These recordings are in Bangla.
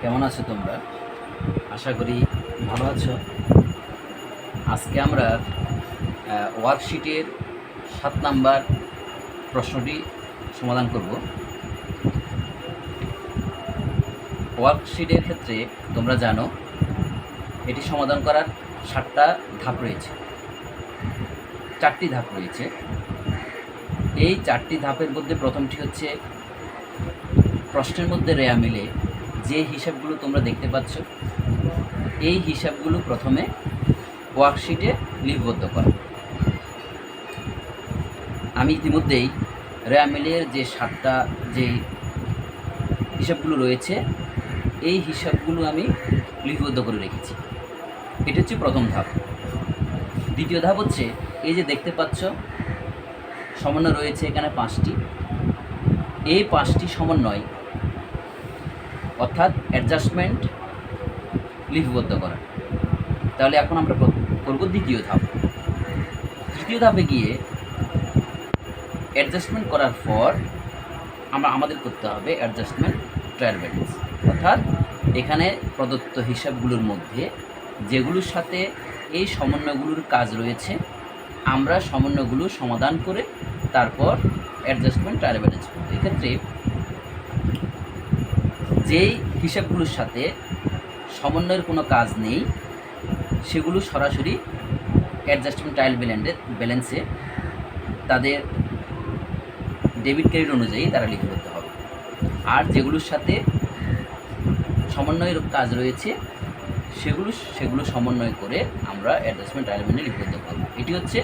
কেমন আছো তোমরা? আশা করি ভালো আছো। আজকে আমরা ওয়ার্কশিটের 7 নাম্বার প্রশ্নটি সমাধান করব। ওয়ার্কশিটের ক্ষেত্রে তোমরা জানো এটি সমাধান করার 7টা ধাপ রয়েছে, 4টি ধাপ রয়েছে। এই 4টি ধাপের মধ্যে প্রথমটি হচ্ছে প্রশ্নের মধ্যে রেয়া মিলে যে হিসাবগুলো তোমরা দেখতে পাচ্ছ, এই হিসাবগুলো প্রথমে ওয়ার্কশিটে লিপিবদ্ধ করা। আমি ইতিমধ্যেই রেয়া মিলের যে 7টা যে হিসাবগুলো রয়েছে, এই হিসাবগুলো আমি লিপিবদ্ধ করে রেখেছি। এটা হচ্ছে প্রথম ধাপ। দ্বিতীয় ধাপ হচ্ছে এই যে দেখতে পাচ্ছ সমন্বয় রয়েছে এখানে 5টি। এই 5টি সমন্বয় অর্থাৎ অ্যাডজাস্টমেন্ট লিপিবদ্ধ করা। তাহলে এখন আমরা করব দ্বিতীয় ধাপ। তৃতীয় ধাপে গিয়ে অ্যাডজাস্টমেন্ট করার পর আমাদের করতে হবে অ্যাডজাস্টমেন্ট ট্রায়াল ব্যালেন্স, অর্থাৎ এখানে প্রদত্ত হিসাবগুলোর মধ্যে যেগুলোর সাথে এই সমন্বয়গুলোর কাজ রয়েছে, আমরা সমন্বয়গুলো সমাধান করে তারপর অ্যাডজাস্টমেন্ট ট্রায়াল ব্যালেন্স করব। এক্ষেত্রে যেই হিসাবগুলোর সাথে সমন্বয়ের কোনো কাজ নেই, সেগুলো সরাসরি অ্যাডজাস্টমেন্ট ট্রায়াল ব্যালেন্সে তাদের ডেবিট ক্রেডিট অনুযায়ী তারা লিপিবদ্ধ হবে। আর যেগুলোর সাথে সমন্বয়ের কাজ রয়েছে সেগুলো সমন্বয় করে আমরা অ্যাডজাস্টমেন্ট ট্রায়াল ব্যালেন্সে লিপিবদ্ধ করব। এটি হচ্ছে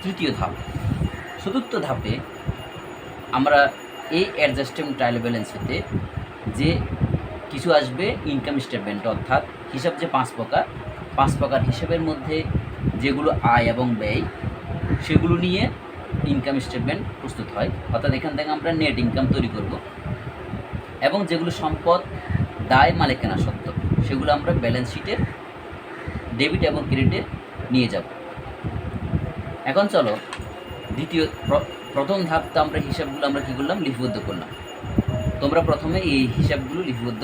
তৃতীয় ধাপ। চতুর্থ ধাপে আমরা এই অ্যাডজাস্টমেন্ট ট্রায়াল ব্যালেন্সেতে যে কিছু আসবে ইনকাম স্টেটমেন্ট, অর্থাৎ হিসাব যে 5 প্রকার হিসাবের মধ্যে যেগুলো আয় এবং ব্যয়, সেগুলো নিয়ে ইনকাম স্টেটমেন্ট প্রস্তুত হয়। অর্থাৎ এখান থেকে আমরা নেট ইনকাম তৈরি করব এবং যেগুলো সম্পদ, দায়, মালিকানা সত্ত্ব, সেগুলো আমরা ব্যালেন্স শিটে ডেবিট এবং ক্রেডিটে নিয়ে যাব। এখন চলো প্রথম ধাপটা আমরা হিসাবগুলো আমরা কী করলাম, লিপিবদ্ধ করলাম। তোমরা প্রথমে এই হিসাবগুলো লিপিবদ্ধ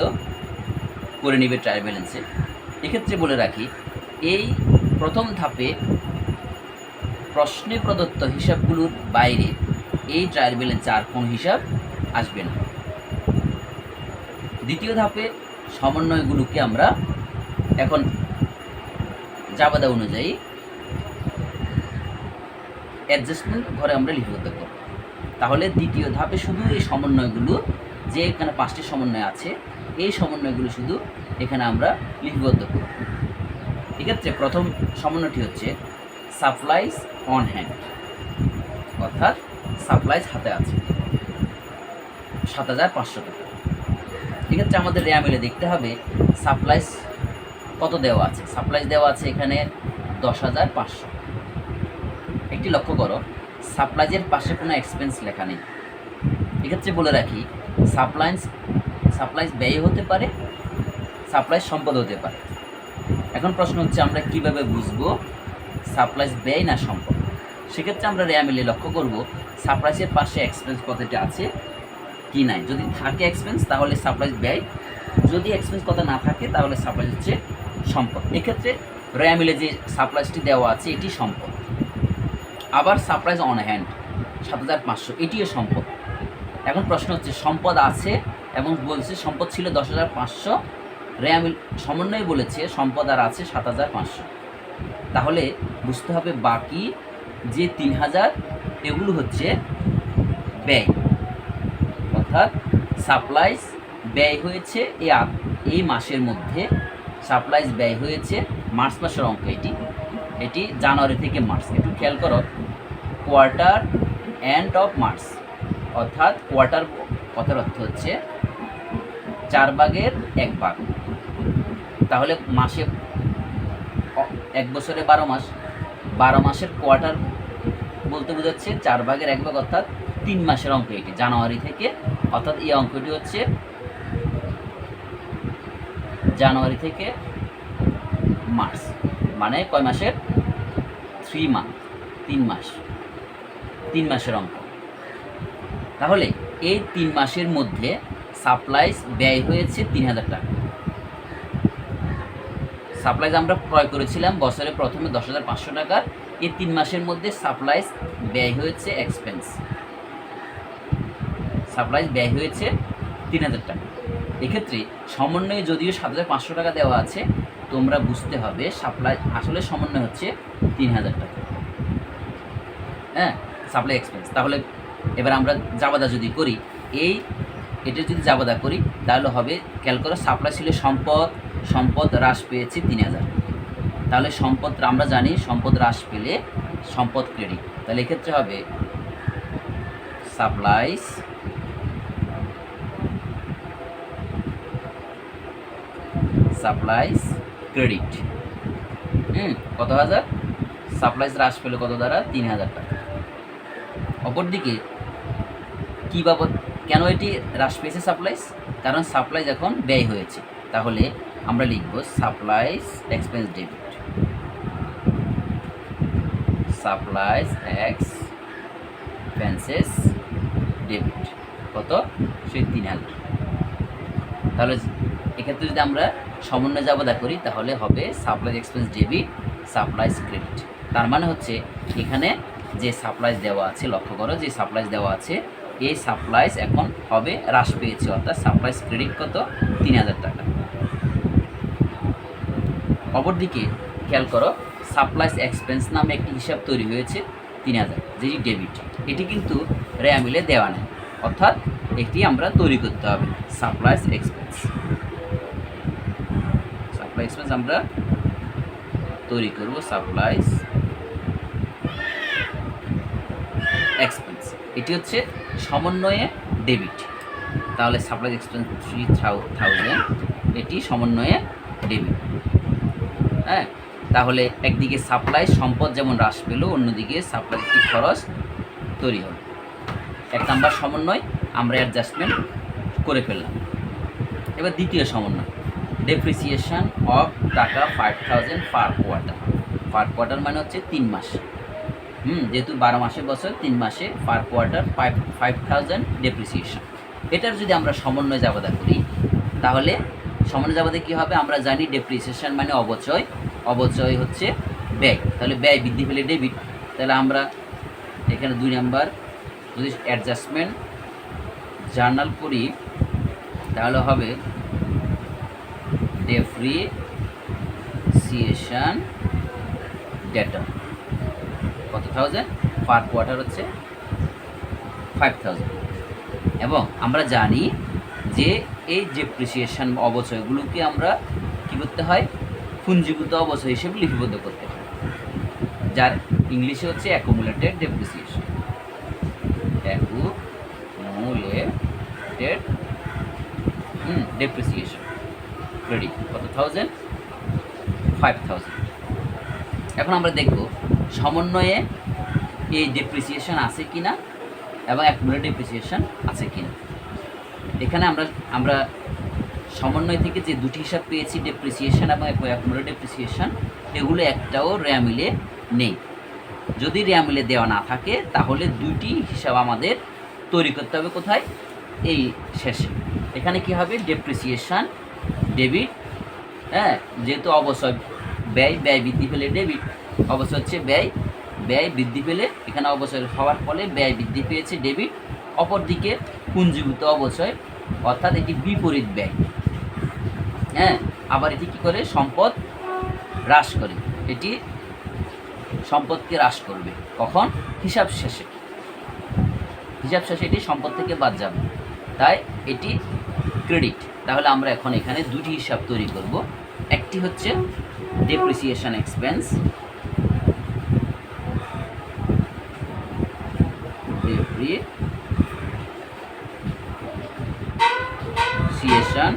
করে নিবে ট্রায়াল ব্যালেন্সে। এক্ষেত্রে বলে রাখি, এই প্রথম ধাপে প্রশ্নে প্রদত্ত হিসাবগুলোর বাইরে এই ট্রায়াল ব্যালেন্সে আর কোনো হিসাব আসবে না। দ্বিতীয় ধাপে সমন্বয়গুলোকে আমরা এখন জাবেদা অনুযায়ী অ্যাডজাস্টমেন্ট ঘরে আমরা লিপিবদ্ধ করব। তাহলে দ্বিতীয় ধাপে শুধু এই সমন্বয়গুলো, যে এখানে 5টি সমন্বয় আছে, এই সমন্বয়গুলো শুধু এখানে আমরা লিপিবদ্ধ করব। এক্ষেত্রে প্রথম সমন্বয়টি হচ্ছে সাপ্লাইজ অন হ্যান্ড, অর্থাৎ সাপ্লাইজ হাতে আছে 7,500 টাকা। এক্ষেত্রে আমাদের রেয়া মিলে দেখতে হবে সাপ্লাইজ কত দেওয়া আছে। সাপ্লাইজ দেওয়া আছে এখানে 10,500। একটি লক্ষ্য করো, সাপ্লাইজের পাশে কোনো এক্সপেন্স লেখা নেই। এক্ষেত্রে বলে রাখি, সাপ্লাইজ ব্যয় হতে পারে, সাপ্লাইজ সম্পদ হতে পারে। এখন প্রশ্ন হচ্ছে আমরা কিভাবে বুঝবো সাপ্লাইজ ব্যয় না সম্পদ? সেক্ষেত্রে আমরা রেয়া মিলে লক্ষ্য করব সাপ্লাইজের পাশে এক্সপেন্স কথাটি আছে কি নাই। যদি থাকে এক্সপেন্স তাহলে সাপ্লাইজ ব্যয়, যদি এক্সপেন্স কথা না থাকে তাহলে সাপ্লাইজ হচ্ছে সম্পদ। এক্ষেত্রে রেয়া মিলে যে সাপ্লাইজটি দেওয়া আছে এটি সম্পদ। আবার সাপ্লাইজ অন হ্যান্ড 7,500, এটিও সম্পদ। এখন প্রশ্ন হচ্ছে সম্পদ আছে এবং বলছে সম্পদ ছিল 10,500, রেয়া মিল সমন্বয় বলেছে সম্পদ আর আছে 7,500। তাহলে বুঝতে হবে বাকি যে 3,000 এগুলো হচ্ছে ব্যয়, অর্থাৎ সাপ্লাইজ ব্যয় হয়েছে এই মাসের মধ্যে। সাপ্লাইজ ব্যয় হয়েছে মার্চ মাসের অঙ্ক, এটি জানুয়ারি থেকে মার্চ। একটু খেয়াল করো, কোয়ার্টার এন্ড অফ মার্চ, অর্থাৎ কোয়ার্টার কথার অর্থ হচ্ছে 4/1 তাহলে মাসে 1 বছরে 12 মাস, 12 মাসের কোয়ার্টার বলতে বোঝাচ্ছে 4/1, অর্থাৎ 3 মাসের অঙ্ক এটি জানুয়ারি থেকে। অর্থাৎ এই অঙ্কটি হচ্ছে জানুয়ারি থেকে মার্চ, মানে কয় মাসের? 3 মান্থ, 3 মাস, 3 মাসের অঙ্ক। তাহলে এই 3 মাসের মধ্যে সাপ্লাইস ব্যয় হয়েছে 3000 টাকা। সাপ্লাইজ আমরা ক্রয় করেছিলাম বছরে প্রথমে 10,500 টাকার, এই 3 মাসের মধ্যে সাপ্লাইজ ব্যয় হয়েছে এক্সপেন্স, সাপ্লাইজ ব্যয় হয়েছে 3000 টাকা। এক্ষেত্রে সমন্বয়ে যদিও 7,500 টাকা দেওয়া আছে, তোমরা বুঝতে হবে সাপ্লাই আসলে সমন্বয় হচ্ছে 3,000 টাকা। হ্যাঁ, সাপ্লাই এক্সপেন্স। তাহলে এবার আমরা জাবাদা যদি করি, এটা যদি জাবাদা করি তাহলে হবে, খেয়াল করো, সাপ্লাই ছিল সম্পদ হ্রাস পেয়েছে 3,000। তাহলে সম্পদ আমরা জানি সম্পদ হ্রাস পেলে সম্পদ ক্রেডিট, তাহলে এক্ষেত্রে হবে সাপ্লাইস ক্রেডিট। কত হাজার? সাপ্লাইস হ্রাস পেলে কত দ্বারা? 3,000 টাকা। অপরদিকে কী বাবদ, কেন এটি হ্রাস পেয়েছে সাপ্লাইস? কারণ সাপ্লাইস এখন ব্যয় হয়েছে। তাহলে আমরা লিখব supplies expense debit, supplies expenses debit. কত? সেই 3,000। তাহলে এক্ষেত্রে যদি আমরা সমন্বয় জাবাদা করি তাহলে হবে supplies expense debit, supplies credit. তার মানে হচ্ছে এখানে যে সাপ্লাইস দেওয়া আছে, লক্ষ্য করো যে সাপ্লাইস দেওয়া আছে, এই সাপ্লাইস এখন হবে হ্রাস পেয়েছে, অর্থাৎ সাপ্লাইস ক্রেডিট কত? 3,000 টাকা। অপরদিকে খেয়াল করো, সাপ্লাইস এক্সপেন্স নামে একটি হিসাব তৈরি হয়েছে 3,000, যেটি ডেবিট। এটি কিন্তু রেয়ামিলে দেওয়া নেই, অর্থাৎ এটি আমরা তৈরি করতে হবে। সাপ্লাইস এক্সপেন্স আমরা তৈরি করব, সাপ্লাইস এক্সপেন্স। এটি হচ্ছে সমন্বয়ে ডেবিট। তাহলে সাপ্লাইস এক্সপেন্স 3,000, এটি সমন্বয়ে ডেবিট। হ্যাঁ, তাহলে একদিকে সাপ্লাই সম্পদ যেমন হ্রাস পেল, অন্যদিকে সাপ্লাই একটি খরচ তৈরি হল। 1 নাম্বার সমন্বয় আমরা অ্যাডজাস্টমেন্ট করে ফেললাম। এবার দ্বিতীয় সমন্বয়, ডেপ্রিসিয়েশন অফ টাকা 5,000 পার কোয়ার্টার মানে হচ্ছে 3 মাস। যেহেতু 12 মাসের বছর, 3 মাসে পার কোয়ার্টার 5,000 ডেপ্রিসিয়েশন। এটার যদি আমরা সমন্বয় জাবাদা করি তাহলে সমন্বয় জাবাদে কী হবে? আমরা জানি ডেপ্রিসিয়েশন মানে অবচয় হচ্ছে ব্যয়। তাহলে ব্যয় বৃদ্ধি পেলে ডেবিট। তাহলে আমরা এখানে 2 নাম্বার যদি অ্যাডজাস্টমেন্ট জার্নাল করি তাহলে হবে ডেপ্রিসিয়েশন ডেটা কত? 1000 পার কোয়ার্টার হচ্ছে 5,000। এবং আমরা জানি যে এই ডেপ্রিসিয়েশন অবচয়গুলোকে আমরা কী করতে হয়? পুঞ্জীভূত অবচয় হিসেবে লিপিবদ্ধ করতে হয়, যার ইংলিশে হচ্ছে অ্যাকুমুলেটেড ডেপ্রিসিয়েশন। ডেপ্রিসিয়েশন ক্রেডিট কত? 1000, 5,000। এখন আমরা দেখব সমন্বয়ে এই ডেপ্রিসিয়েশন আছে কি না এবং অ্যাকুমুলেটেড ডেপ্রিসিয়েশন আছে কি না। এখানে আমরা সমন্বয় থেকে যে দুটি হিসাব পেয়েছি, ডেপ্রিসিয়েশন এবং অ্যাকুমুলেটেড ডেপ্রিসিয়েশন, এগুলো একটাও রেয়ামিলে নেই। যদি রেয়ামিলে দেওয়া না থাকে তাহলে দুটি হিসাব আমাদের তৈরি করতে হবে। কোথায়? এই শেষে। এখানে কি হবে? Depreciation debit. হ্যাঁ, যেহেতু অবচয় ব্যয় বৃদ্ধি পেলে ডেবিট, অবচয় হচ্ছে ব্যয় বৃদ্ধি পেলে, এখানে অবচয় হওয়ার ফলে ব্যয় বৃদ্ধি পেয়েছে ডেবিট। অপরদিকে পুঞ্জীভূত অবচয়, অর্থাৎ এটি বিপরীত ব্যয়। হ্যাঁ, আবার এটি কী করে? সম্পদ হ্রাস করে। এটি সম্পদকে হ্রাস করবে কখন? হিসাব শেষে এটি সম্পদ থেকে বাদ যাবে, তাই এটি ক্রেডিট। তাহলে আমরা এখন এখানে দুটি হিসাব তৈরি করব। একটি হচ্ছে ডেপ্রিসিয়েশন এক্সপেন্স, ডেপ্রিসিয়েশন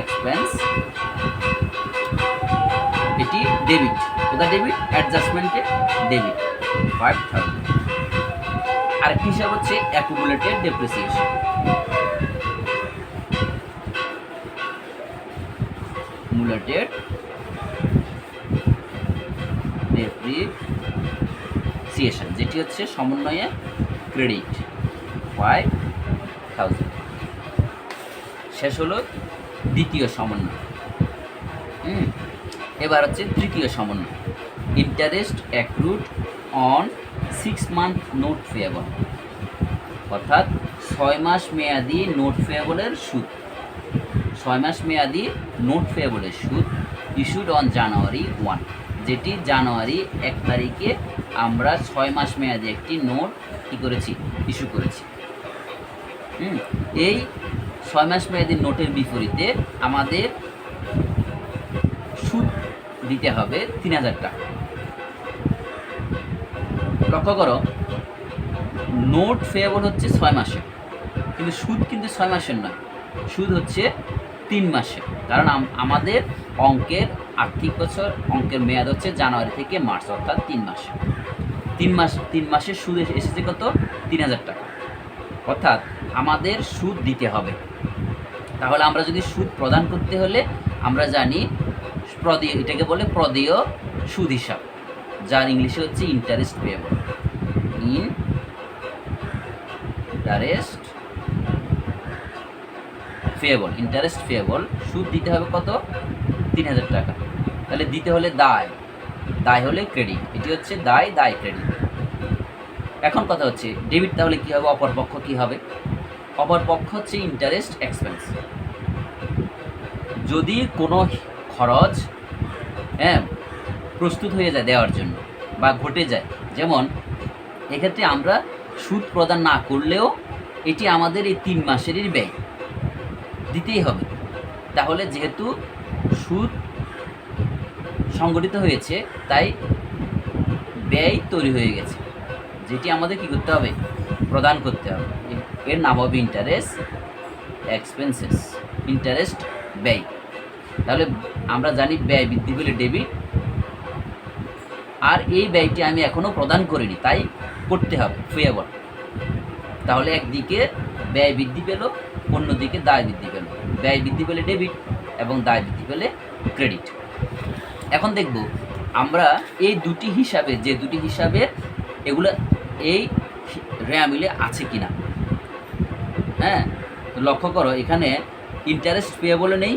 এক্সপেন্স, এটি ডেবিট। কোথায় ডেবিট? অ্যাডজাস্টমেন্টে ডেবিট 5,000। আরেকটি হিসাব হচ্ছে অ্যাকুমুলেটেড ডেপ্রিসিয়েশন। অ্যাকুমুলেটেড ডেপ্রিসিয়েশন, যেটি হচ্ছে সমন্বয়ে ক্রেডিট থাউজেন্ড। শেষ হলো দ্বিতীয় সমন্বয়। এবার হচ্ছে তৃতীয় সমন্বয়, interest accrued on 6 month note payable, অর্থাৎ 6 মাস মেয়াদি নোট পেয়েবলের সুদ। 6 মাস মেয়াদি নোট পেয়েবলের সুদ ইস্যুড অন জানুয়ারি 1, যেটি জানুয়ারি 1 তারিখে আমরা 6 মাস মেয়াদি একটি নোট কী করেছি, ইস্যু করেছি। এই 6 মাস মেয়াদি নোটের বিপরীতে আমাদের সুদ দিতে হবে 3000 টাকা। লক্ষ্য করো, নোট পেয়েবল হচ্ছে 6 মাসের, কিন্তু সুদ কিন্তু 6 মাসের নয়, সুদ হচ্ছে 3 মাসের। কারণ আমাদের অঙ্কের আর্থিক বছর অঙ্কের মেয়াদ হচ্ছে জানুয়ারি থেকে মার্চ, অর্থাৎ 3 মাসে। 3 মাসের সুদ এসেছে কত, 3000 টাকা। অর্থাৎ আমাদের সুদ দিতে হবে। তাহলে আমরা যদি সুদ প্রদান করতে হলে আমরা জানি প্রদেয়, এটাকে বলে প্রদেয় সুদ হিসাব, যার ইংলিশে হচ্ছে ইন্টারেস্ট পেয়েবল। ইন্টারেস্ট পেয়েবল সুদ দিতে হবে কত, 3000 টাকা। তাহলে দিতে হলে দায় হলে ক্রেডিট, এটি হচ্ছে দায় ক্রেডিট। এখন কথা হচ্ছে ডেবিট, তাহলে কী হবে, অপরপক্ষ কী হবে? অপরপক্ষ হচ্ছে ইন্টারেস্ট এক্সপেন্স। যদি কোনো খরচ প্রস্তুত হয়ে যায় দেওয়ার জন্য বা ঘটে যায়, যেমন এক্ষেত্রে আমরা সুদ প্রদান না করলেও এটি আমাদের এই 3 মাসেরই ব্যয় দিতেই হবে। তাহলে যেহেতু সুদ সংগঠিত হয়েছে তাই ব্যয় তৈরি হয়ে গেছে, যেটি আমাদের কী করতে হবে, প্রদান করতে হবে। এর নাম হবে ইন্টারেস্ট এক্সপেন্সেস, ইন্টারেস্ট ব্যয়। তাহলে আমরা জানি ব্যয় বৃদ্ধি পেলে ডেবিট, আর এই ব্যয়টি আমি এখনও প্রদান করিনি তাই করতে হবে পেয়েবল। তাহলে একদিকে ব্যয় বৃদ্ধি পেল, অন্যদিকে দায় বৃদ্ধি পেল। ব্যয় বৃদ্ধি পেলে ডেবিট এবং দায় বৃদ্ধি পেলে ক্রেডিট। এখন দেখব আমরা এই দুটি হিসাবে, যে দুটি হিসাবের এগুলো এই রেয়ামিলে আছে কিনা। লক্ষ্য করো, এখানে ইন্টারেস্ট পেয়েবলও নেই,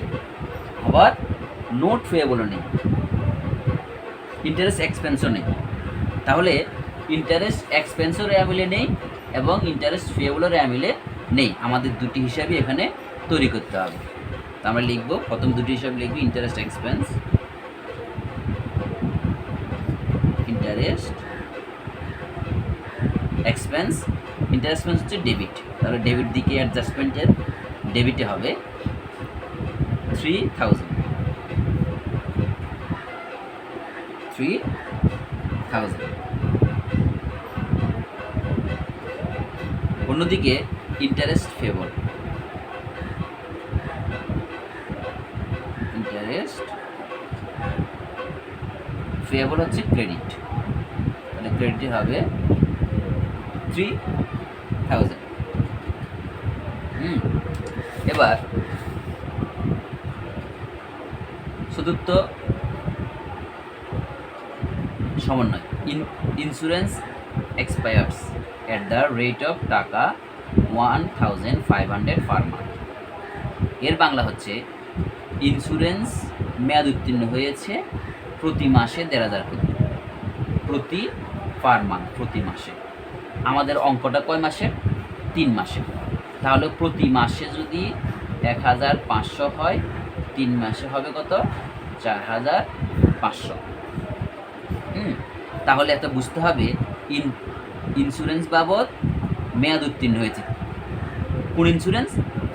আবার নোট পেয়েবলও নেই, ইন্টারেস্ট এক্সপেন্সও নেই। তাহলে ইন্টারেস্ট এক্সপেন্সও রেয়ামিলে নেই এবং ইন্টারেস্ট পেয়েবলও রেয়ামিলে নেই। আমাদের দুটি হিসাবই এখানে তৈরি করতে হবে। তো আমরা লিখব, প্রথম দুটি হিসাব লিখব, ইন্টারেস্ট এক্সপেন্স, ইন্টারেস্ট এক্সপেন্স হচ্ছে ডেবিট। তাহলে ডেবিট দিকে অ্যাডজাস্টমেন্টের ডেবিটে হবে 3000। অন্যদিকে ইন্টারেস্ট পেয়েবল, হচ্ছে ক্রেডিট। তাহলে ক্রেডিট হবে 3000। এবার চতুর্থ সমন্বয়, insurance expires at the rate of টাকা 1500 পার মান্থ। এর বাংলা হচ্ছে ইন্স্যুরেন্স মেয়াদ উত্তীর্ণ হয়েছে প্রতি মাসে 1500 করে, প্রতি পার মান্থ, প্রতি মাসে। আমাদের অঙ্কটা কয় মাসে, 3 মাসে। তাহলে প্রতি মাসে যদি 1500 হয়, 3 মাসে হবে কত, 4500। তাহলে একটা বুঝতে হবে ইন্স্যুরেন্স বাবদ মেয়াদ উত্তীর্ণ হয়েছে। কোন ইন্স্যুরেন্স?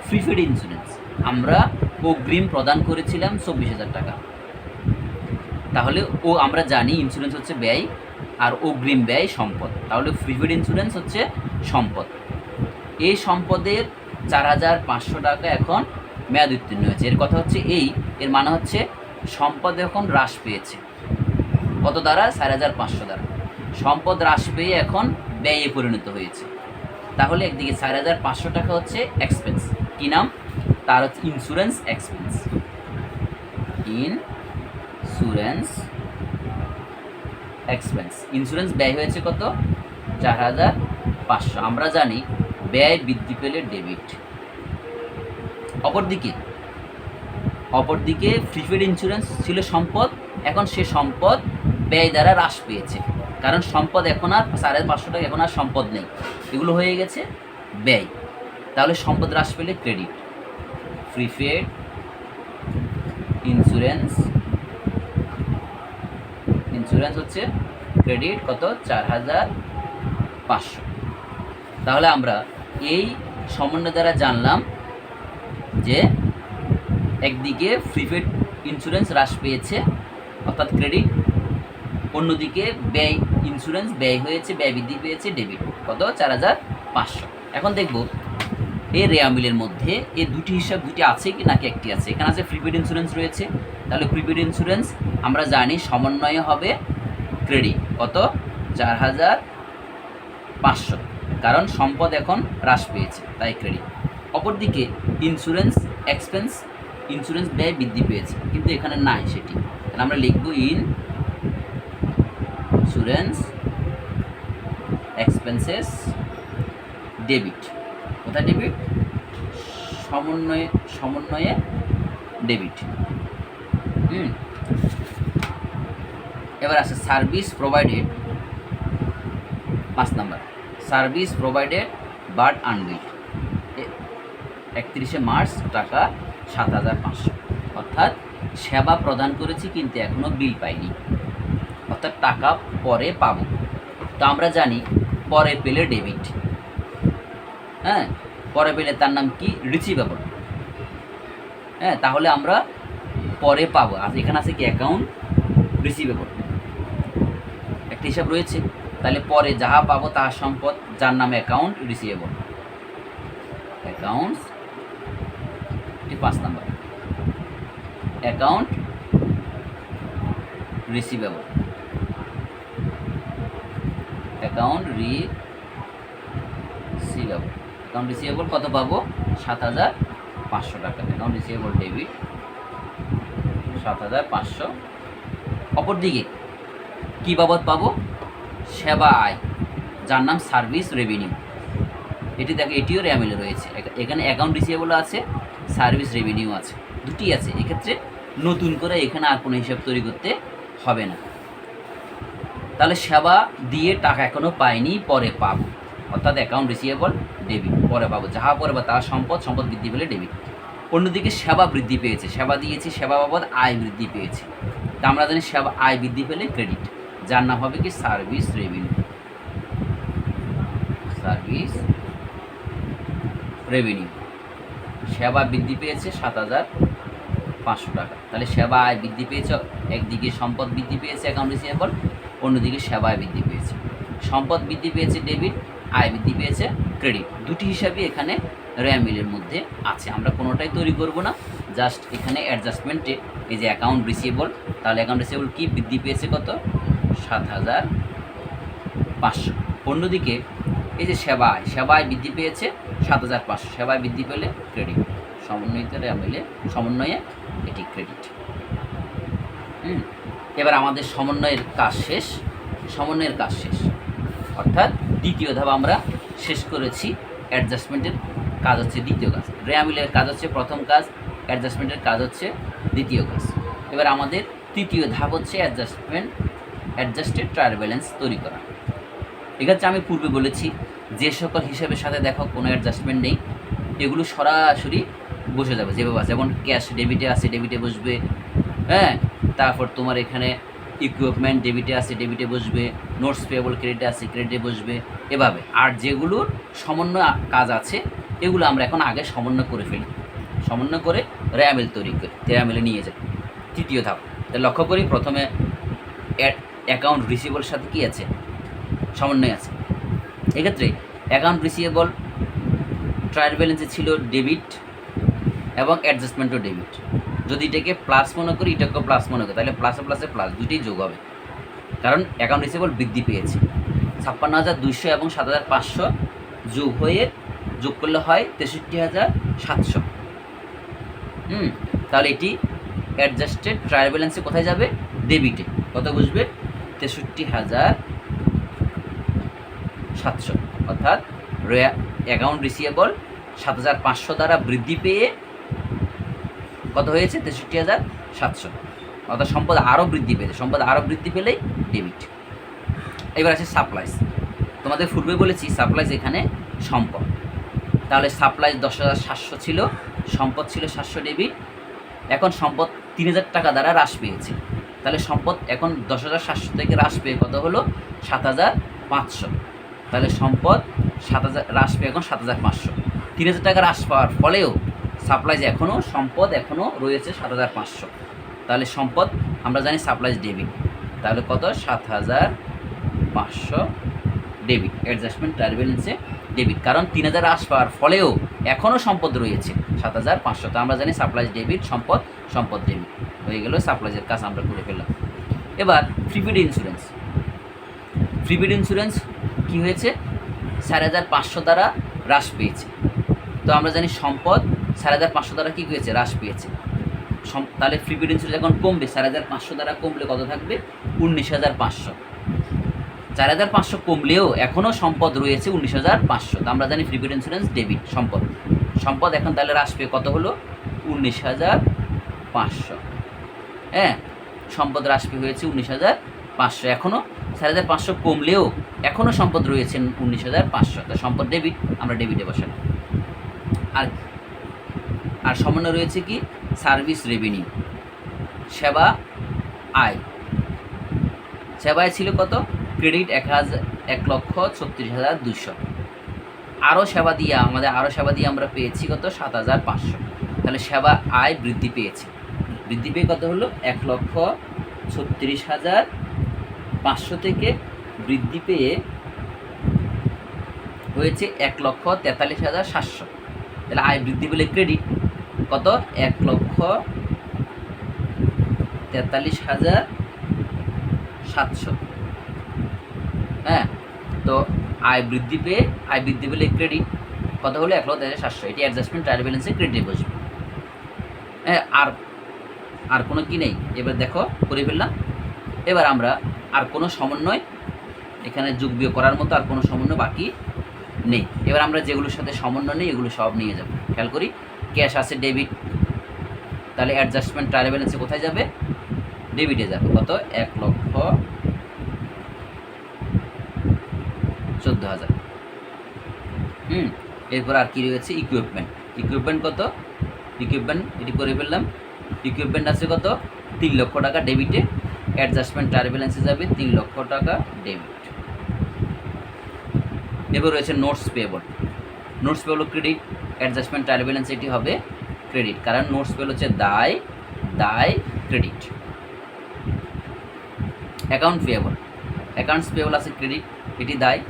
Prepaid insurance. আমরা অগ্রিম প্রদান করেছিলাম 24000 টাকা। তাহলে আমরা জানি ইন্স্যুরেন্স হচ্ছে ব্যয় আর অগ্রিম ব্যয় সম্পদ। তাহলে প্রিপেড ইন্স্যুরেন্স হচ্ছে সম্পদ। এই সম্পদের 4500 টাকা এখন মেয়াদ উত্তীর্ণ হয়েছে। এর কথা হচ্ছে এর মানে হচ্ছে সম্পদ এখন হ্রাস পেয়েছে। কত দ্বারা? 4500 দ্বারা। সম্পদ হ্রাস পেয়ে এখন ব্যয়ে পরিণত হয়েছে। তাহলে একদিকে 4500 টাকা হচ্ছে এক্সপেন্স। কী নাম তার? হচ্ছে ইন্স্যুরেন্স এক্সপেন্স। ইন্স্যুরেন্স ব্যয় হয়েছে কত? 4500। আমরা জানি ব্যয় বৃদ্ধি পেলে ডেবিট। অপরদিকে প্রিপেড ইন্স্যুরেন্স ছিল সম্পদ, এখন সে সম্পদ ব্যয় দ্বারা হ্রাস পেয়েছে, কারণ সম্পদ এখন আর 550 টাকা এখন আর সম্পদ নেই, এগুলো হয়ে গেছে ব্যয়। তাহলে সম্পদ হ্রাস পেলে ক্রেডিট। প্রিপেড ইন্স্যুরেন্স হচ্ছে ক্রেডিট কত 4500। তাহলে আমরা এই সমন্বয় দ্বারা জানলাম যে একদিকে প্রিপেড ইন্স্যুরেন্স হ্রাস পেয়েছে অর্থাৎ ক্রেডিট, অন্যদিকে ব্যয় ইন্স্যুরেন্স ব্যয় হয়েছে, ব্যয় বৃদ্ধি পেয়েছে ডেবিট কত 4500। এখন দেখব এই রেয়ামিলের মধ্যে এই দুটি হিসাব দুটি আছে কি নাকি একটি আছে। এখানে আছে প্রিপেড ইন্স্যুরেন্স রয়েছে, তাহলে প্রিপেড ইন্স্যুরেন্স আমরা জানি সমন্বয়ে হবে ক্রেডিট কত 4500, কারণ সম্পদ এখন হ্রাস পেয়েছে তাই ক্রেডিট। অপরদিকে ইন্স্যুরেন্স এক্সপেন্স, ইন্স্যুরেন্স ব্যয় বৃদ্ধি পেয়েছে, কিন্তু এখানে নাই সেটি, তাহলে আমরা লিখব ইন্স্যুরেন্স এক্সপেন্সেস ডেবিট। কোথায় ডেবিট? সমন্বয়ে ডেবিট। এবার আছে সার্ভিস প্রোভাইডেড, 5 নম্বর, service provided but unbilled 31 March টাকা 7500, অর্থাৎ সেবা প্রদান করেছি কিন্তু এখনও বিল পাইনি, অর্থাৎ টাকা পরে পাবো। তো আমরা জানি পরে পেলে ডেবিট, হ্যাঁ, পরে পেলে তার নাম কি রিসিভেবল, হ্যাঁ, তাহলে আমরা পরে পাবো। আর এখানে আছে কি অ্যাকাউন্ট রিসিভেবল, একটা হিসাব রয়েছে, তাহলে পরে যাহা পাবো তাহা সম্পদ, যার নামে account receivable, accounts 5 number account receivable, account receivable কত পাবো 7500 টাকা, অ্যাকাউন্ট রিসিভেবল ডেবিট 7500। অপরদিকে কী বাবদ পাবো? সেবা আয়, যার নাম সার্ভিস রেভিনিউ, এটি দেখো এটিও রেয়ামিলে রয়েছে, এখানে অ্যাকাউন্ট রিসিভেবল আছে, সার্ভিস রেভিনিউ আছে, দুটি আছে। এক্ষেত্রে নতুন করে এখানে আর কোনো হিসাব তৈরি করতে হবে না। তাহলে সেবা দিয়ে টাকা এখনও পাইনি, পরে পাবো, অর্থাৎ অ্যাকাউন্ট রিসিভেবল ডেবিট, পরে পাবো, যাহা পরে বা তার সম্পদ বৃদ্ধি পেলে ডেবিট। অন্যদিকে সেবা বৃদ্ধি পেয়েছে, সেবা দিয়েছি, সেবা বাবদ আয় বৃদ্ধি পেয়েছে, তা আমরা জানি সেবা আয় বৃদ্ধি পেলে ক্রেডিট, যার নাম হবে কি সার্ভিস রেভিনিউ, সার্ভিস রেভিনিউ। সেবা বৃদ্ধি পেয়েছে 7500 টাকা, তাহলে সেবা আয় বৃদ্ধি পেয়েছে, একদিকে সম্পদ বৃদ্ধি পেয়েছে অ্যাকাউন্ট রিসিভেবল, অন্যদিকে সেবা আয় বৃদ্ধি পেয়েছে, সম্পদ বৃদ্ধি পেয়েছে ডেবিট, আয় বৃদ্ধি পেয়েছে ক্রেডিট। দুটি হিসাবই এখানে রেয়ামিলের মধ্যে আছে, আমরা কোনোটাই তৈরি করব না, জাস্ট এখানে অ্যাডজাস্টমেন্টে এই যে অ্যাকাউন্ট রিসিভেবল, তাহলে অ্যাকাউন্ট রিসিভেবল কি বৃদ্ধি পেয়েছে কত 7500। অন্যদিকে এই যে সেবা আয় বৃদ্ধি পেয়েছে 7500, সেবায় বৃদ্ধি পেলে ক্রেডিট, সমন্বয়ে এটি ক্রেডিট। এবার আমাদের সমন্বয়ের কাজ শেষ, অর্থাৎ দ্বিতীয় ধাপ আমরা শেষ করেছি। অ্যাডজাস্টমেন্টের কাজ হচ্ছে দ্বিতীয় কাজ, রেয়ামিলের কাজ হচ্ছে প্রথম কাজ, অ্যাডজাস্টমেন্টের কাজ হচ্ছে দ্বিতীয় কাজ। এবার আমাদের তৃতীয় ধাপ হচ্ছে অ্যাডজাস্টেড ট্রায়াল ব্যালেন্স তৈরি করা। এক্ষেত্রে আমি পূর্বে বলেছি যে সকল হিসাবের সাথে দেখো কোনো অ্যাডজাস্টমেন্ট নেই, এগুলো সরাসরি বসে যাবে যেভাবে আছে, যেমন ক্যাশ ডেবিটে আছে, ডেবিটে বসবে, হ্যাঁ, তারপর তোমার এখানে ইকুইপমেন্ট ডেবিটে আছে, ডেবিটে বসবে, নোটস পেয়েবল ক্রেডিটে আছে, ক্রেডিটে বসবে, এভাবে। আর যেগুলোর সমন্বয় কাজ আছে এগুলো আমরা এখন আগে সমন্বয় করে ফেলি, সমন্বয় করে রেয়ামিল তৈরি করি, রেয়ামিলে নিয়ে যাই। তৃতীয় ধাপ লক্ষ্য করি, প্রথমে অ্যাকাউন্ট রিসিভেবলের সাথে কী আছে? সমন্বয় আছে। এক্ষেত্রে অ্যাকাউন্ট রিসিভেবল ট্রায়াল ব্যালেন্সে ছিল ডেবিট এবং অ্যাডজাস্টমেন্টও ডেবিট। যদি এটাকে প্লাস মনে করি, এটাকেও প্লাস মনে করি, তাহলে প্লাসে প্লাসে প্লাস দুটোই যোগ হবে, কারণ অ্যাকাউন্ট রিসিভেবল বৃদ্ধি পেয়েছে। 56,200 এবং 7,500 যোগ করলে হয় 63,700। তাহলে এটি অ্যাডজাস্টেড ট্রায়াল ব্যালেন্সে কোথায় যাবে? ডেবিটে। কত বসবে? 63,700, অর্থাৎ অ্যাকাউন্ট রিসিভেবল 7,500 দ্বারা বৃদ্ধি পেয়ে কত হয়েছে 63,700, অর্থাৎ সম্পদ আরও বৃদ্ধি পেলে, সম্পদ আরও বৃদ্ধি পেলেই ডেবিট। এবার আছে সাপ্লাইজ। তোমাদের পূর্বে বলেছি সাপ্লাইজ এখানে সম্পদ, তাহলে সাপ্লাইজ 10,700 ছিল, সম্পদ ছিল 700 ডেবিট। এখন সম্পদ 3,000 টাকা দ্বারা হ্রাস পেয়েছে, তাহলে সম্পদ এখন 10,700 থেকে হ্রাস পেয়ে কত হলো 7,500, তাহলে সম্পদ 7,000 হ্রাস পেয়ে এখন 7,500। 3,000 টাকা হ্রাস পাওয়ার ফলেও সাপ্লাইজ এখনও সম্পদ এখনও রয়েছে 7,500, তাহলে সম্পদ আমরা জানি সাপ্লাইজ ডেবিট, তাহলে কত 7,500 ডেবিট, অ্যাডজাস্টমেন্ট ট্রায়াল ব্যালেন্সে ডেবিট, কারণ 3,000 হ্রাস পাওয়ার ফলেও এখনও সম্পদ রয়েছে 7,500, তো আমরা জানি সাপ্লাইজ ডেবিট, সম্পদ সম্পদ ডেবিট হয়ে গেল, সাপ্লাইজের কাজ আমরা করে ফেললাম। এবার প্রিপেড ইন্স্যুরেন্স। প্রিপেড ইন্স্যুরেন্স কী হয়েছে 4,500 দ্বারা হ্রাস পেয়েছে, তো আমরা জানি সম্পদ 4,500 দ্বারা কী হয়েছে হ্রাস পেয়েছে, তাহলে প্রিপেড ইন্স্যুরেন্স এখন কমবে, 4,500 দ্বারা কমলে কত থাকবে 19,500। 4,500 কমলেও এখনও সম্পদ রয়েছে 19,500, তো আমরা জানি প্রিপেড ইন্স্যুরেন্স ডেবিট, সম্পদ সম্পদ এখন তাহলে হ্রাস পেয়ে কত হলো 19,500। হ্যাঁ, সম্পদ হ্রাস পেয়ে হয়েছে 19,500, এখনও 4,500 কমলেও এখনও সম্পদ রয়েছে 19,500, তো সম্পদ ডেবিট, আমরা ডেবিটে বসালাম। আর সামান্য রয়েছে কি সার্ভিস রেভিনিউ, সেবা আয়। সেবায় ছিল কত ক্রেডিট 1,36,200, আরও সেবা দিয়ে আমরা পেয়েছি কত 7,500, তাহলে সেবা আয় বৃদ্ধি পেয়েছে, বৃদ্ধি পেয়ে কত হলো 1,36,500 থেকে বৃদ্ধি পেয়ে হয়েছে 1,43,700, তাহলে আয় বৃদ্ধি পেলে ক্রেডিট কত 1,43,700। হ্যাঁ, তো আয় বৃদ্ধি পেলে ক্রেডিট কত হলো 1,43,700, এটি অ্যাডজাস্টমেন্ট ট্রায়াল ব্যালেন্সে ক্রেডিটে বসবে। হ্যাঁ, আর কোনো কি নেই, এবার দেখো করে ফেললাম। এবার আমরা আর কোনো সমন্বয় এখানে যোগ বিয়োগ করার মতো আর কোনো সমন্বয় বাকি নেই। এবার আমরা যেগুলোর সাথে সমন্বয় নেই এগুলো সব নিয়ে যাব। খেয়াল করি, ক্যাশ আছে ডেবিট, তাহলে অ্যাডজাস্টমেন্ট ট্রায়াল ব্যালেন্সে কোথায় যাবে ডেবিটে যাবে, কত 1,14,000। এরপর আর কি রয়েছে ইকুইপমেন্ট কত ইকুইপমেন্ট এটি করে ফেললাম। ইকুইপমেন্ট আছে কত 3 লক্ষ টাকা ডেবিটে, অ্যাডজাস্টমেন্ট ট্রায়াল ব্যালেন্সে যাবে 3 লক্ষ টাকা ডেবিট। এবার রয়েছে notes payable credit, adjustment trial balance এটি হবে ক্রেডিট, কারণ নোটস পেয়েবল হচ্ছে দায় ক্রেডিট। অ্যাকাউন্টস পেয়েবল আছে ক্রেডিট, এটি দায়,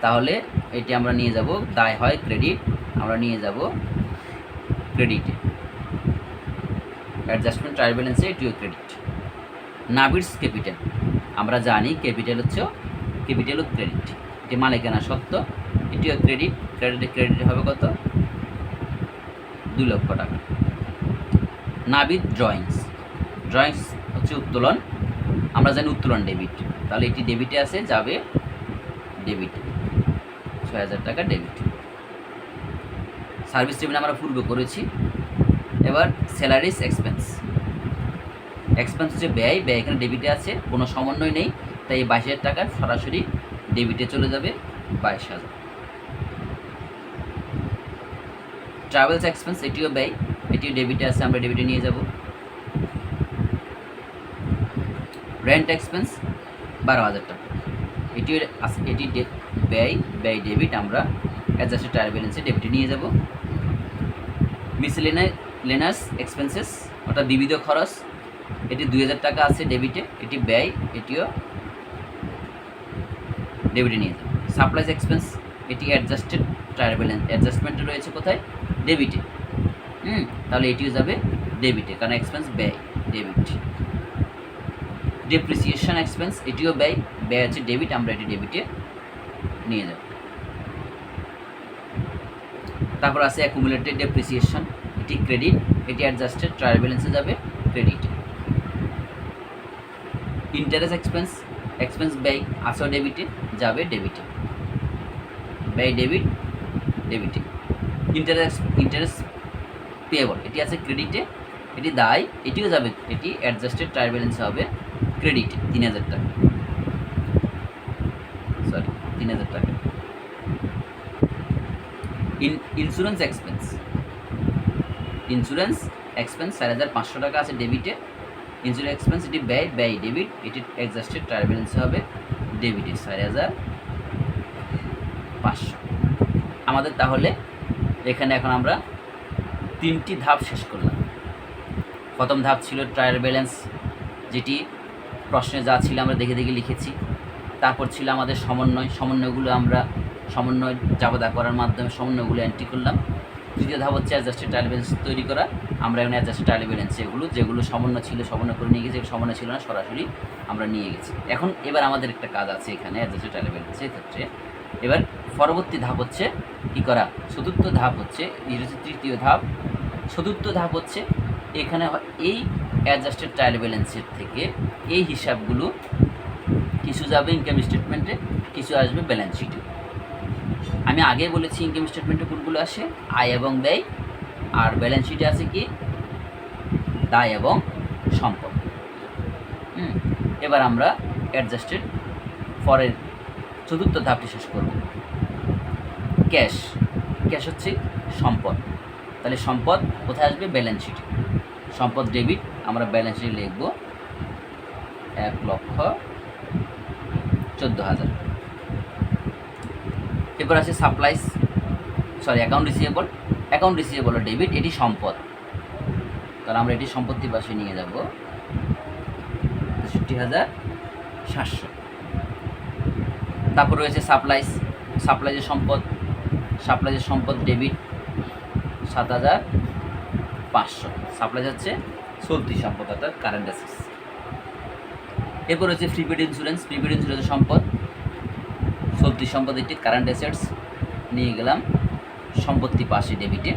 তাহলে এটি আমরা নিয়ে যাব, দায় হয় ক্রেডিট, আমরা নিয়ে যাব ক্রেডিটে, অ্যাডজাস্টমেন্ট ট্রায়াল ব্যালেন্সে এটিও ক্রেডিট। নাবিডস ক্যাপিটাল, আমরা জানি ক্যাপিটাল হচ্ছে ক্রেডিট, এটি মালিকানা সত্ত্ব, এটিও ক্রেডিট হবে কত 2 লক্ষ টাকা। নাবিদ ড্রয়িংস হচ্ছে উত্তোলন, আমরা জানি উত্তোলন ডেবিট, তাহলে এটি ডেবিটে আছে, যাবে ডেবিট 6,000 টাকা ডেবিট। সার্ভিস রেভিনিউ আমরা পূর্বে করেছি। এবার স্যালারিস এক্সপেন্স হচ্ছে ব্যয় এখানে ডেবিটে আছে, কোনো সমন্বয় নেই, তাই এই 22,000 টাকা সরাসরি ডেবিটে চলে যাবে 22,000। ট্রাভেলস এক্সপেন্স এটিও ব্যয়, এটিও ডেবিটে আছে, আমরা ডেবিটে নিয়ে যাব। রেন্ট এক্সপেন্স 12,000 টাকা, এটিও আছে, এটি ব্যয় ডেবিট, আমরা অ্যাডজাস্টেড ট্রায়াল ব্যালেন্সে ডেবিটে নিয়ে যাব। মিসেলেনিয়াস এক্সপেন্সেস অর্থাৎ বিবিধ খরচ, এটি 2,000 টাকা আছে ডেবিটে, এটি ব্যয়, এটিও ডেবিটে নিয়ে যাব। সাপ্লাইজ এক্সপেন্স এটি অ্যাডজাস্টেড ট্রায়াল ব্যালেন্স, অ্যাডজাস্টমেন্টে রয়েছে কোথায় ডেবিটে, তাহলে এটিও যাবে ডেবিটে, কারণ এক্সপেন্স ব্যয় ডেবিট। ডেপ্রিসিয়েশন এক্সপেন্স এটিও ব্যয় হচ্ছে ডেবিট, আমরা এটি ডেবিটে নিয়ে যাব। তারপর আছে অ্যাকুমুলেটেড ডেপ্রিসিয়েশন, এটি ক্রেডিট, এটি অ্যাডজাস্টেড ট্রায়াল ব্যালেন্সে যাবে ক্রেডিটে। ইন্টারেস্ট এক্সপেন্স ব্যয় আছে ডেবিটে, যাবে ডেবিটে, ব্যয় ডেবিট, ডেবিটে। ইন্টারেস্ট পেয়েবল এটি আছে ক্রেডিটে, এটি দায়, এটিও যাবে, এটি অ্যাডজাস্টেড ট্রায়াল ব্যালেন্সে হবে ক্রেডিটে 3000 টাকা, সরি 3000 টাকা। ইন্স্যুরেন্স এক্সপেন্স 4500 টাকা আছে ডেবিটে। ইন্স্যুরেন্স এক্সপেন্স এটি ব্যয় ডেবিট, এটি অ্যাডজাস্টেড ট্রায়াল ব্যালেন্সে হবে ডেবিটে 4500। আমাদের তাহলে এখানে এখন আমরা 3টি ধাপ শেষ করলাম। প্রথম ধাপ ছিল ট্রায়াল ব্যালেন্স, যেটি প্রশ্নে যা ছিল আমরা দেখে দেখে লিখেছি। তারপর ছিল আমাদের সমন্বয়গুলো আমরা সমন্বয় জাবেদা করার মাধ্যমে সমন্বয়গুলো এন্ট্রি করলাম। তৃতীয় ধাপ হচ্ছে অ্যাডজাস্টেড ট্রায়াল ব্যালেন্স তৈরি করা। আমরা এখানে অ্যাডজাস্টেড ট্রায়াল ব্যালেন্স যেগুলো সমন্বয় ছিল সমন্বয় করে নিয়ে গেছি, যেগুলো সমন্বয় ছিল না সরাসরি আমরা নিয়ে গেছি। এবার আমাদের একটা কাজ আছে এখানে অ্যাডজাস্টেড ট্রায়াল ব্যালেন্সের ক্ষেত্রে। এবার পরবর্তী ধাপ হচ্ছে কী করা, চতুর্থ ধাপ হচ্ছে, এটা হচ্ছে তৃতীয় ধাপ। চতুর্থ ধাপ হচ্ছে এখানে এই অ্যাডজাস্টেড ট্রায়াল ব্যালেন্সের থেকে এই হিসাবগুলো কিছু যাবে ইনকাম স্টেটমেন্টে, কিছু আসবে ব্যালেন্স শিটে। আমি আগে বলেছি ইনকাম স্টেটমেন্টে কোনগুলো আসে, আয় এবং ব্যয়, আর ব্যালেন্স শিটে আছে কি দায় এবং সম্পদ। এবার আমরা অ্যাডজাস্টেড পরের চতুর্থ ধাপটি শেষ করব। ক্যাশ হচ্ছে সম্পদ। তাহলে সম্পদ কোথায় আসবে, ব্যালেন্স শিটে। সম্পদ ডেবিট, আমরা ব্যালেন্স শিটে লিখব 1,14,000। এরপর আছে অ্যাকাউন্ট রিসিভেবল ডেবিট, এটি সম্পদ, তাহলে আমরা এটি সম্পত্তির পাশে নিয়ে যাব 63,700। তারপর রয়েছে সাপ্লাইজের সম্পদ ডেবিট 7,500। সাপ্লাইজ হচ্ছে চলতি সম্পদ অর্থাৎ কারেন্ট অ্যাসেটস। এরপর হচ্ছে প্রিপেড ইন্স্যুরেন্সের সম্পদ, চলতি সম্পদ, এটি কারেন্ট অ্যাসেটস নিয়ে গেলাম সম্পত্তি পাশে ডেবিটে।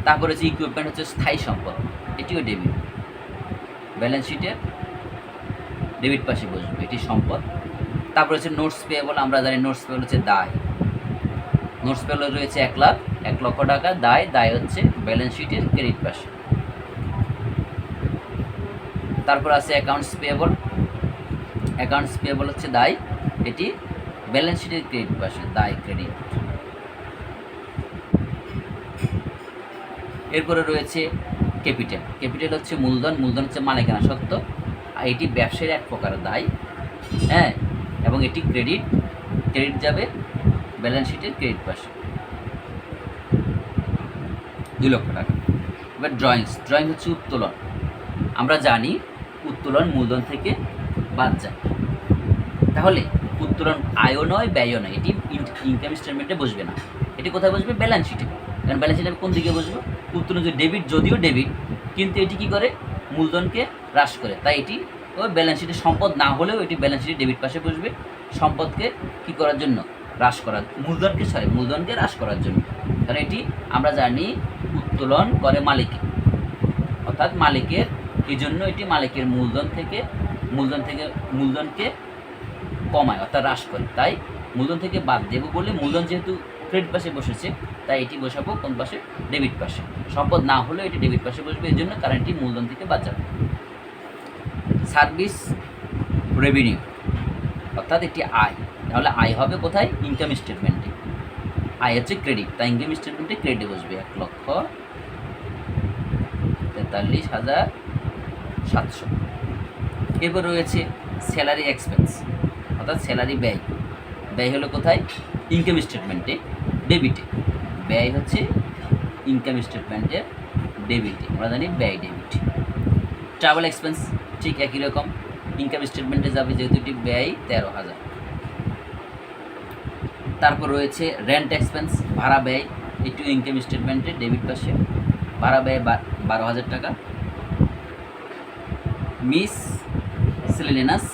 তারপর হচ্ছে ইকুইপমেন্ট হচ্ছে স্থায়ী সম্পদ, এটিও ডেবিট, ব্যালেন্স শিটের ডেবিট পাশে বসবে, এটি সম্পদ। তারপর হচ্ছে নোটস পেয়েবল, আমরা জানি নোটস পেয়েবল হচ্ছে দায়। নোটস পেয়েবল রয়েছে 1 লক্ষ টাকা, দায় হচ্ছে ব্যালেন্স শিটের ক্রেডিট পাশে। তারপর আছে অ্যাকাউন্টস পেয়েবল হচ্ছে দায়, এটি ব্যালেন্স শিটের ক্রেডিট পাশে, দায় ক্রেডিট। এরপরে রয়েছে ক্যাপিটাল হচ্ছে মূলধন হচ্ছে মালিকানা সত্ত্ব, আর এটি ব্যবসায়ের এক প্রকার দায়, হ্যাঁ, এবং এটি ক্রেডিট যাবে ব্যালেন্স শিটের ক্রেডিট পাশে 2 লক্ষ টাকা। এবার ড্রয়িং হচ্ছে উত্তোলন, আমরা জানি উত্তোলন মূলধন থেকে বাদ যায়, তাহলে উত্তোলন আয়ও নয় ব্যয়ও নয়, এটি ইনকাম স্টেটমেন্টে বসবে না, এটি কোথায় বসবে, ব্যালেন্স শিটে। কারণ ব্যালেন্স শিটে কোন দিকে বসবে, উত্তোলন যদিও ডেবিট, কিন্তু এটি কি করে, মূলধনকে হ্রাস করে, তাই এটি ওই ব্যালেন্স শিটে সম্পদ না হলেও এটি ব্যালেন্স শিটে ডেবিট পাশে বসবে, সম্পদকে কী করার জন্য, মূলধনকে হ্রাস করার জন্য। কারণ এটি আমরা জানি উত্তোলন করে অর্থাৎ মালিকের, এই জন্য এটি মালিকের মূলধনকে কমায় অর্থাৎ হ্রাস করে, তাই মূলধন থেকে বাদ দেবো বলে, মূলধন যেহেতু ক্রেডিট পাশে বসেছে তাই এটি বসাবো কোন পাশে, ডেবিট পাশে। সম্পদ না হলেও এটি ডেবিট পাশে বসবে, এই জন্য কারণ এটি মূলধন থেকে বাদ যাবে। সার্ভিস রেভিনিউ অর্থাৎ এটি আয়, তাহলে আয় হবে কোথায়, ইনকাম স্টেটমেন্টে। আয় হচ্ছে ক্রেডিট, তাই ইনকাম স্টেটমেন্টে ক্রেডিটে বসবে 1,43,700। এরপর রয়েছে স্যালারি এক্সপেন্স অর্থাৎ স্যালারি ব্যয় হলো কোথায়, ইনকাম স্টেটমেন্টে ডেবিটে, ব্যয় হচ্ছে ইনকাম স্টেটমেন্টের ডেবিটে, আমরা জানি ব্যয় ডেবিট। ট্রাভেল এক্সপেন্স ঠিক একই রকম, ইনকাম স্টেটমেন্টে যাবে যেহেতু এটি ব্যয় 13,000। তারপর রয়েছে রেন্ট এক্সপেন্স, ভাড়া ব্যয়, এটিও ইনকাম স্টেটমেন্টে ডেবিট পাশে, ভাড়া ব্যয় 12,000 টাকা। মিসসেলেনিয়াস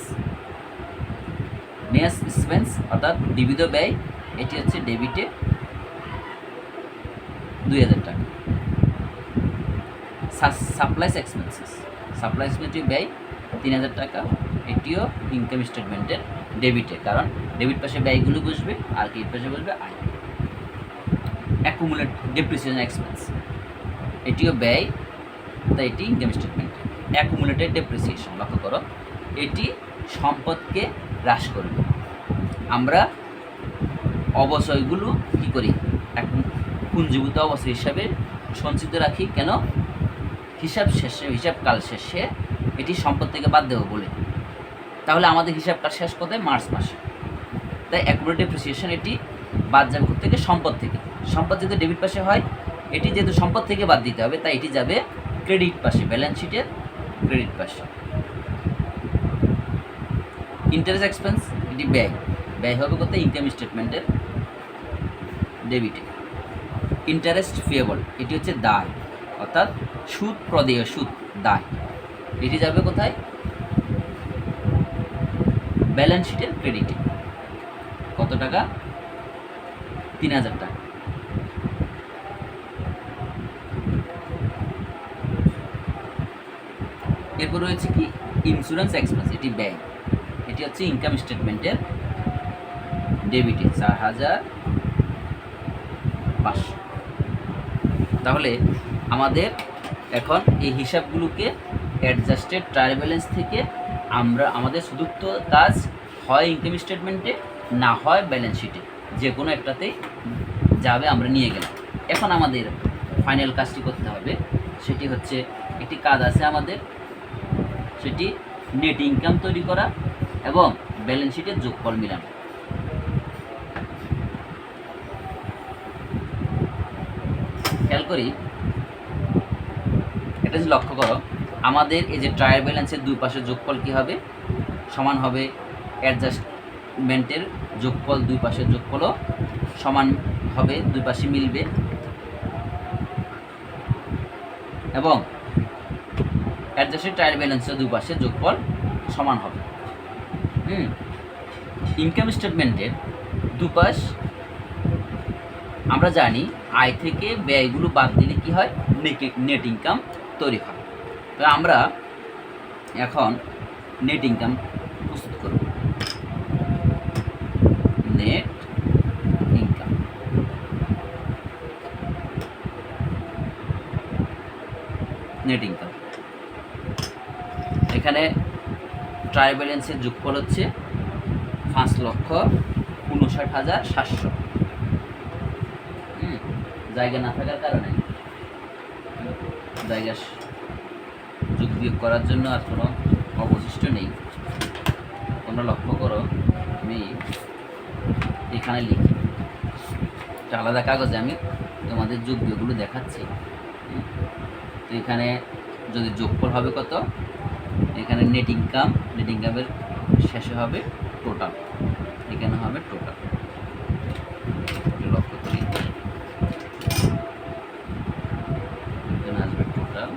এক্সপেন্স অর্থাৎ বিবিধ ব্যয়, এটি হচ্ছে ডেবিটে 2,000 টাকা। সাপ্লাইস এক্সপেন্সেস ব্যয় 3,000 টাকা, এটিও ইনকাম স্টেটমেন্টের ডেবিটে, কারণ ডেবিট পাশে ব্যয়গুলো বসবে আর ক্রেডিট পাশে বসবে আয়। অ্যাকুমুলেট ডেপ্রিসিয়েশন এক্সপেন্স, এটিও ব্যয়, তাই এটি ইনকাম স্টেটমেন্ট। অ্যাকুমুলেটেড ডেপ্রিসিয়েশন, লক্ষ্য করো, এটি সম্পদকে হ্রাস করবে। আমরা অবচয়গুলো কী করি, এখন পুঞ্জীভূত অবচয় হিসাবে সঞ্চিত রাখি, কেন, হিসাবকাল শেষে এটি সম্পদ থেকে বাদ দেবো বলে। তাহলে আমাদের হিসাবকাল শেষ কোথায়, মার্চ মাসে, তাই অ্যাকুমুলেটেড ডেপ্রিসিয়েশন এটি বাদ যাবে থেকে সম্পদ থেকে। সম্পদ যেহেতু ডেবিট পাশে হয়, এটি যেহেতু সম্পদ থেকে বাদ দিতে হবে, তাই এটি যাবে ক্রেডিট পাশে, ব্যালেন্স শিটের ক্রেডিট পাশে। ইন্টারেস্ট এক্সপেন্স, এটি ব্যয়, ব্যয় হবে কোথায়, ইনকাম স্টেটমেন্টের ডেবিটে। ইন্টারেস্ট পেয়েবল, এটি হচ্ছে দায়, অর্থাৎ সুদ প্রদেয়, সুদ দায়, এটি যাবে কোথায়, ব্যালেন্স শিটের ক্রেডিটে। কত টাকা, 3000 টাকা। এরপর রয়েছে কি, ইন্স্যুরেন্স এক্সপেন্স, এটি ব্যয়, এটি হচ্ছে ইনকাম স্টেটমেন্টের ডেবিটে 4500। তাহলে আমাদের এখন এই হিসাবগুলোকে অ্যাডজাস্টেড ট্রায়াল ব্যালেন্স থেকে আমরা আমাদের শুধুত্ব কাজ হয় ইনকাম স্টেটমেন্টে, না হয় ব্যালেন্স শিটে, যে কোনো একটাতেই যাবে, আমরা নিয়ে গেলাম। এখন আমাদের ফাইনাল কাজটি করতে হবে, সেটি হচ্ছে একটি কাজ আছে আমাদের, সেটি নেট ইনকাম তৈরি করা এবং ব্যালেন্স শিটের যোগফল মিলানো। খেয়াল করি, এটা যে লক্ষ্য করো, আমাদের এই যে ট্রায়াল ব্যালেন্সের দুই পাশের যোগফল কী হবে, সমান হবে অ্যাডজাস্টমেন্টের যোগফল, দুই পাশের যোগফলও সমান হবে, দুই পাশে মিলবে, এবং অ্যাডজাস্টেড ট্রায়াল ব্যালেন্সের দুই পাশের যোগফল সমান হবে। ইনকাম স্টেটমেন্টের দুপাশ আমরা জানি আয় থেকে ব্যয়গুলো বাদ দিলে কি হয়, নেট ইনকাম তৈরি হয়। তো আমরা এখন নেট ইনকাম প্রস্তুত করব। নেট ইনকাম, নেট ইনকাম, এখানে ট্রায়াল ব্যালেন্সের যোগফল হচ্ছে 5,59,700। জায়গা না থাকার কারণে জায়গা যোগ বিয়োগ করার জন্য আর কোনো অবশিষ্ট নেই। তোমরা লক্ষ্য করো, আমি এখানে লিখি, একটা আলাদা কাগজে আমি তোমাদের যোগ বিয়োগগুলো দেখাচ্ছি। তো এখানে যদি যোগফল হবে কত, এখানে নেট ইনকামের শেষে হবে টোটাল, এখানে হবে টোটাল, লক্ষ্য করি, এখানে আসবে টোটাল।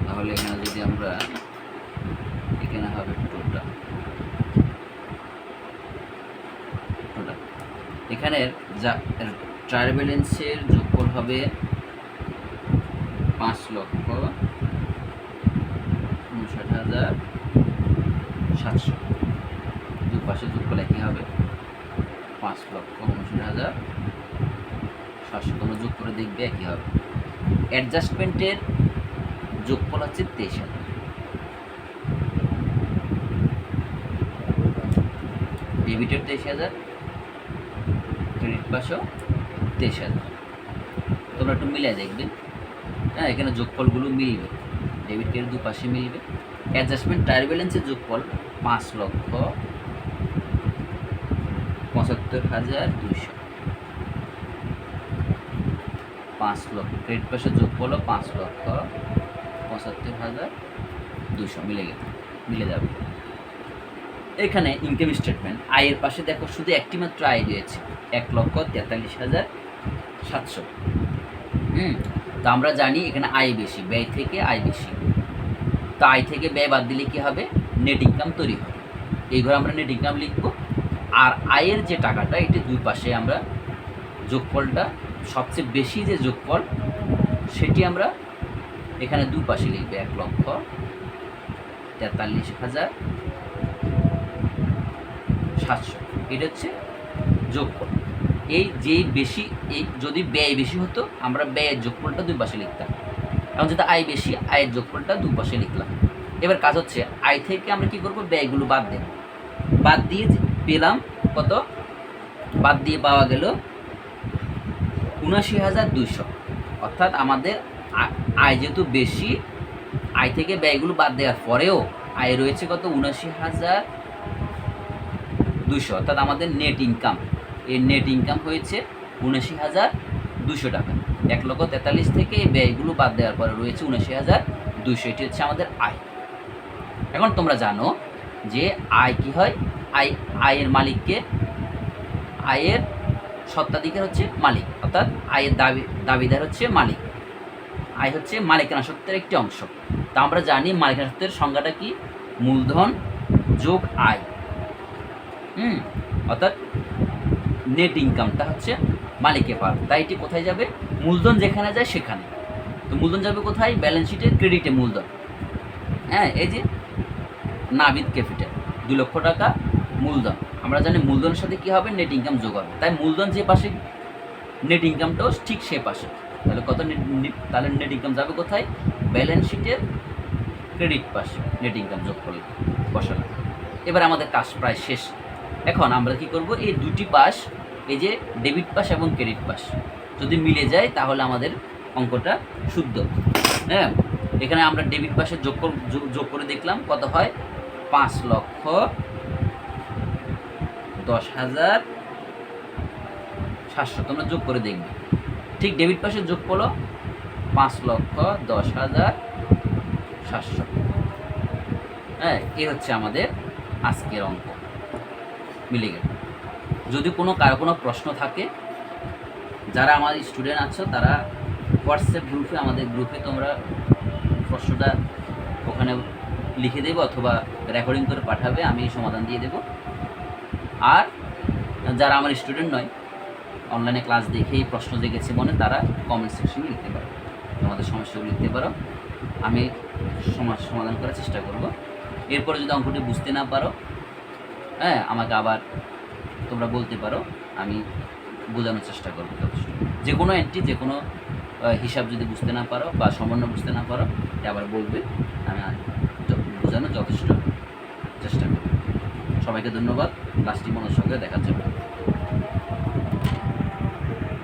তাহলে এখানে যদি আমরা, এখানে হবে টোটাল, এখানে ট্রায়াল ব্যালেন্সের যোগফল হবে 5,59,700, দুই পাশে যোগফল একই হবে, 5,59,700, তোমরা যোগ করে দেখবে একই হবে। অ্যাডজাস্টমেন্টের যোগফল হচ্ছে 23,000, ডেবিটের 23,000, ক্রেডিট পাশেও 23,000। তোমরা একটু মিলিয়ে দেখবে, হ্যাঁ, এখানে যোগফলগুলো মিলবে, ডেবিট ক্রেডিট দুপাশে মিলবে। অ্যাডজাস্টমেন্ট ট্রায়াল ব্যালেন্সের যোগফল 5,75,200, 5 লক্ষ, ক্রেডিট পাশের যোগফলও 5,75,200 মিলে যাবে। এখানে ইনকাম স্টেটমেন্ট আয়ের পাশে দেখো শুধু একটি মাত্র আয় রয়েছে, 1,43,700। তো আমরা জানি এখানে আয় বেশি, ব্যয় থেকে আয় বেশি, তো আয় থেকে ব্যয় বাদ দিলে কি হবে, নেট ইনকাম তৈরি হবে। এই ঘরে আমরা নেট ইনকাম লিখব, আর আয়ের যে টাকাটা, এটি দুই পাশে আমরা যোগফলটা, সবচেয়ে বেশি যে যোগফল সেটি আমরা এখানে দুই পাশে লিখবে 1,43,700। এটা হচ্ছে যোগফল। এই যেই বেশি, এই যদি ব্যয় বেশি হতো আমরা ব্যয়ের যোগফলটা দুই পাশে লিখতাম। এখন যদি আয় বেশি, আয়ের যোগফলটা দুই পাশে লিখলাম। এবার কাজ হচ্ছে আয় থেকে আমরা কি করব, ব্যয়গুলো বাদ দেব। বাদ দিয়ে পেলাম কত, বাদ দিয়ে পাওয়া গেল ৭৯,২০০। অর্থাৎ আমাদের আয় যেহেতু বেশি, আয় থেকে ব্যয়গুলো বাদ দেওয়ার পরেও আয় রয়েছে কত, ৭৯,২০০। অর্থাৎ আমাদের নেট ইনকাম, এই নেট ইনকাম হয়েছে ৭৯,২০০ টাকা। ১,৪৩,০০০ থেকে এই ব্যয়গুলো বাদ দেওয়ার পরে রয়েছে ৭৯,২০০। এটি হচ্ছে আমাদের আয়। এখন তোমরা জানো যে আয় কি হয়, আয়ের মালিককে, আয়ের স্বত্বাধিকার হচ্ছে মালিক, অর্থাৎ আয়ের দাবিদার হচ্ছে মালিক। আয় হচ্ছে মালিকানা সত্ত্বের একটি অংশ। তা আমরা জানি মালিকানা সত্ত্বের সংজ্ঞাটা কি, মূলধন যোগ আয়। অর্থাৎ নেট ইনকামটা হচ্ছে মালিকের পাওয়া। তাই এটি কোথায় যাবে, মূলধন যেখানে যায় সেখানে। তো মূলধন যাবে কোথায়, ব্যালেন্স শিটের ক্রেডিটে মূলধন। হ্যাঁ, এই যে নাবিদ ক্যাপিটাল 2 লক্ষ টাকা মূলধন। আমরা জানি মূলধনের সাথে কী হবে, নেট ইনকাম যোগ হবে। তাই মূলধন যে পাশে, নেট ইনকামটাও ঠিক সে পাশে। তাহলে কত, তাহলে নেট ইনকাম যাবে কোথায়, ব্যালেন্স শিটের ক্রেডিট পাশে নেট ইনকাম যোগ করলে বসালাম। এবার আমাদের কাজ প্রায় শেষ। এখন আমরা কি করব, এই দুটি পাশ, এই যে ডেবিট পাশ এবং ক্রেডিট পাশ যদি মিলে যায় তাহলে আমাদের অঙ্কটা শুদ্ধ। হ্যাঁ, এখানে আমরা ডেবিট পাশে যোগ করে দেখলাম কত হয়, 5,10,700। তোমরা যোগ করে দেখবে, ঠিক ডেবিট পাশে যোগ করলো 5,10,700। হ্যাঁ, এই হচ্ছে আমাদের আজকের অঙ্ক, মিলে গেল। যদি কারো কোনো প্রশ্ন থাকে, যারা আমার স্টুডেন্ট আছো তারা হোয়াটসঅ্যাপ গ্রুপে, আমাদের গ্রুপে তোমরা প্রশ্নটা ওখানে লিখে দেবো অথবা রেকর্ডিং করে পাঠাবে, আমি সমাধান দিয়ে দেব। আর যারা আমার স্টুডেন্ট নয়, অনলাইনে ক্লাস দেখেই প্রশ্ন জেগেছে মনে, তারা কমেন্ট সেকশনে লিখতে পারো, তোমাদের সমস্যাগুলো লিখতে পারো, আমি সমাধান করার চেষ্টা করব। এরপরে যদি অঙ্কটি বুঝতে না পারো, হ্যাঁ, আমাকে আবার তোমরা বলতে পারো, আমি বোঝানোর চেষ্টা করবো যথেষ্ট। যে কোনো এন্ট্রি, যে কোনো হিসাব যদি বুঝতে না পারো বা সমন্বয় বুঝতে না পারো, এটা আবার বলবে, আমি বোঝানোর যথেষ্ট চেষ্টা করব। সবাইকে ধন্যবাদ, ক্লাসটি মনোযোগ সহকারে দেখার জন্য।